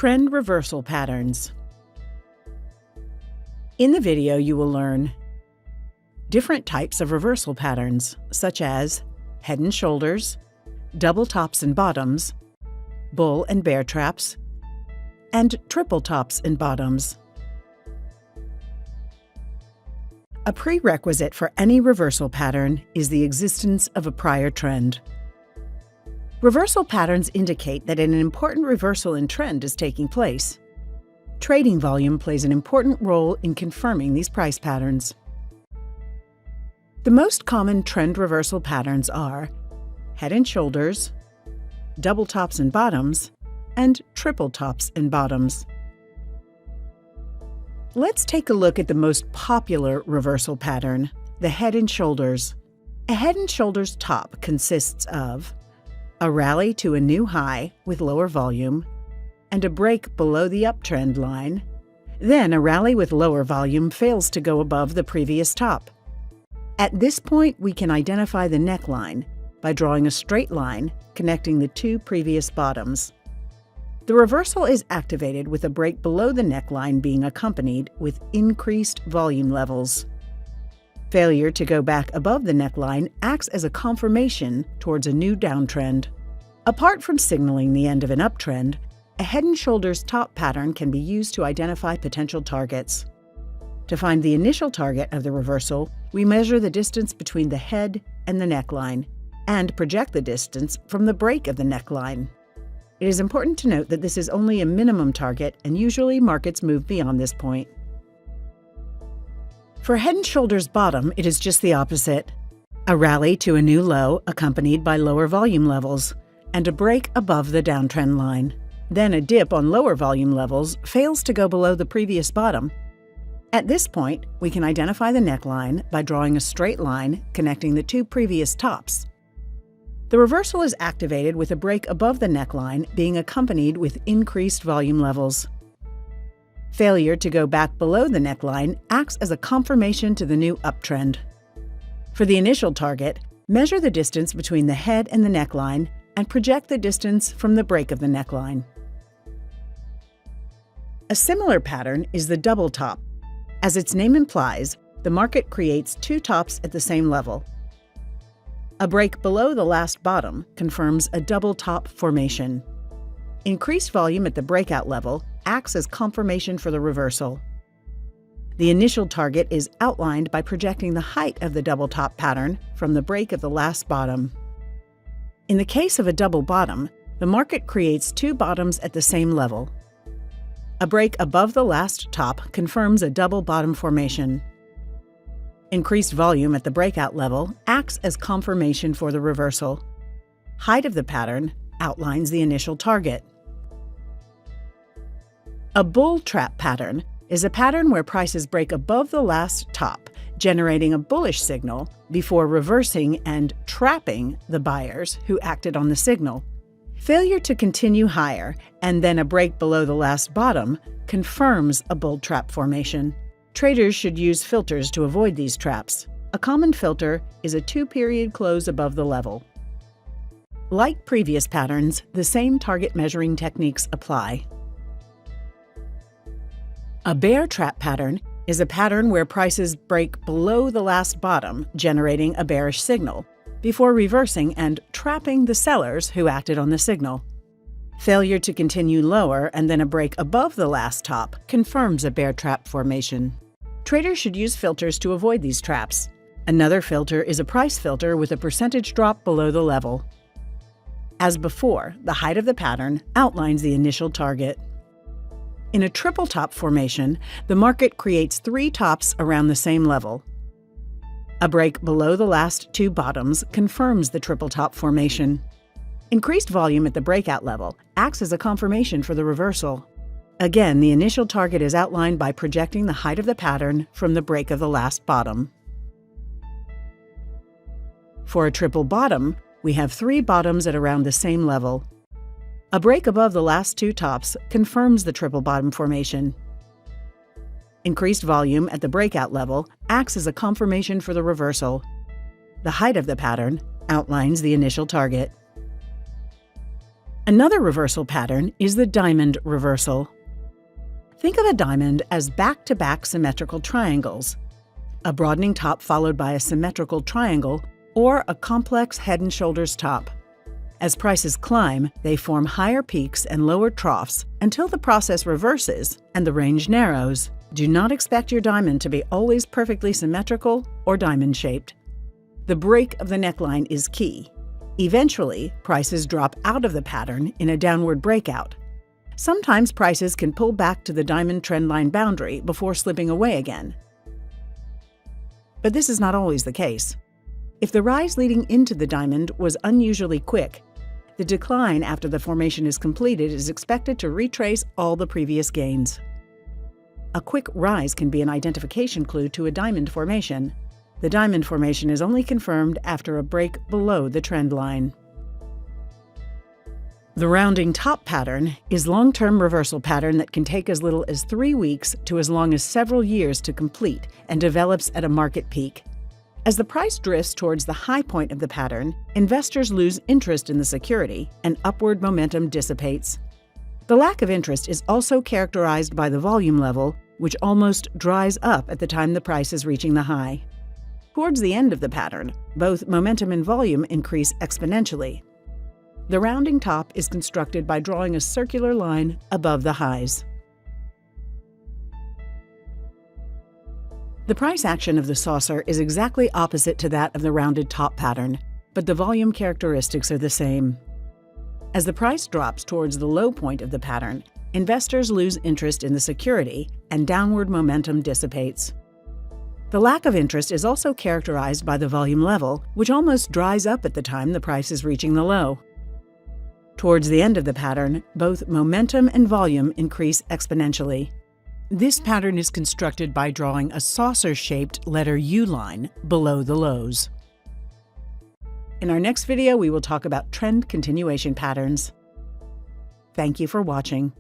Trend reversal patterns. In the video, you will learn different types of reversal patterns, such as head and shoulders, double tops and bottoms, bull and bear traps, and triple tops and bottoms. A prerequisite for any reversal pattern is the existence of a prior trend. Reversal patterns indicate that an important reversal in trend is taking place. Trading volume plays an important role in confirming these price patterns. The most common trend reversal patterns are head and shoulders, double tops and bottoms, and triple tops and bottoms. Let's take a look at the most popular reversal pattern, the head and shoulders. A head and shoulders top consists of a rally to a new high with lower volume, and a break below the uptrend line. Then a rally with lower volume fails to go above the previous top. At this point, we can identify the neckline by drawing a straight line connecting the two previous bottoms. The reversal is activated with a break below the neckline being accompanied with increased volume levels. Failure to go back above the neckline acts as a confirmation towards a new downtrend. Apart from signaling the end of an uptrend, a head and shoulders top pattern can be used to identify potential targets. To find the initial target of the reversal, we measure the distance between the head and the neckline, and project the distance from the break of the neckline. It is important to note that this is only a minimum target, and usually markets move beyond this point. For head and shoulders bottom, it is just the opposite. A rally to a new low accompanied by lower volume levels, and a break above the downtrend line. Then a dip on lower volume levels fails to go below the previous bottom. At this point, we can identify the neckline by drawing a straight line connecting the two previous tops. The reversal is activated with a break above the neckline being accompanied with increased volume levels. Failure to go back below the neckline acts as a confirmation to the new uptrend. For the initial target, measure the distance between the head and the neckline and project the distance from the break of the neckline. A similar pattern is the double top. As its name implies, the market creates two tops at the same level. A break below the last bottom confirms a double top formation. Increased volume at the breakout level acts as confirmation for the reversal. The initial target is outlined by projecting the height of the double top pattern from the break of the last bottom. In the case of a double bottom, the market creates two bottoms at the same level. A break above the last top confirms a double bottom formation. Increased volume at the breakout level acts as confirmation for the reversal. Height of the pattern outlines the initial target. A bull trap pattern is a pattern where prices break above the last top, generating a bullish signal before reversing and trapping the buyers who acted on the signal. Failure to continue higher and then a break below the last bottom confirms a bull trap formation. Traders should use filters to avoid these traps. A common filter is a two-period close above the level. Like previous patterns, the same target measuring techniques apply. A bear trap pattern is a pattern where prices break below the last bottom, generating a bearish signal, before reversing and trapping the sellers who acted on the signal. Failure to continue lower and then a break above the last top confirms a bear trap formation. Traders should use filters to avoid these traps. Another filter is a price filter with a percentage drop below the level. As before, the height of the pattern outlines the initial target. In a triple top formation, the market creates three tops around the same level. A break below the last two bottoms confirms the triple top formation. Increased volume at the breakout level acts as a confirmation for the reversal. Again, the initial target is outlined by projecting the height of the pattern from the break of the last bottom. For a triple bottom, we have three bottoms at around the same level. A break above the last two tops confirms the triple bottom formation. Increased volume at the breakout level acts as a confirmation for the reversal. The height of the pattern outlines the initial target. Another reversal pattern is the diamond reversal. Think of a diamond as back-to-back symmetrical triangles, a broadening top followed by a symmetrical triangle, or a complex head and shoulders top. As prices climb, they form higher peaks and lower troughs until the process reverses and the range narrows. Do not expect your diamond to be always perfectly symmetrical or diamond-shaped. The break of the neckline is key. Eventually, prices drop out of the pattern in a downward breakout. Sometimes prices can pull back to the diamond trendline boundary before slipping away again. But this is not always the case. If the rise leading into the diamond was unusually quick, the decline after the formation is completed is expected to retrace all the previous gains. A quick rise can be an identification clue to a diamond formation. The diamond formation is only confirmed after a break below the trend line. The rounding top pattern is a long-term reversal pattern that can take as little as 3 weeks to as long as several years to complete and develops at a market peak. As the price drifts towards the high point of the pattern, investors lose interest in the security and upward momentum dissipates. The lack of interest is also characterized by the volume level, which almost dries up at the time the price is reaching the high. Towards the end of the pattern, both momentum and volume increase exponentially. The rounding top is constructed by drawing a circular line above the highs. The price action of the saucer is exactly opposite to that of the rounded top pattern, but the volume characteristics are the same. As the price drops towards the low point of the pattern, investors lose interest in the security and downward momentum dissipates. The lack of interest is also characterized by the volume level, which almost dries up at the time the price is reaching the low. Towards the end of the pattern, both momentum and volume increase exponentially. This pattern is constructed by drawing a saucer-shaped letter U line below the lows. In our next video, we will talk about trend continuation patterns. Thank you for watching.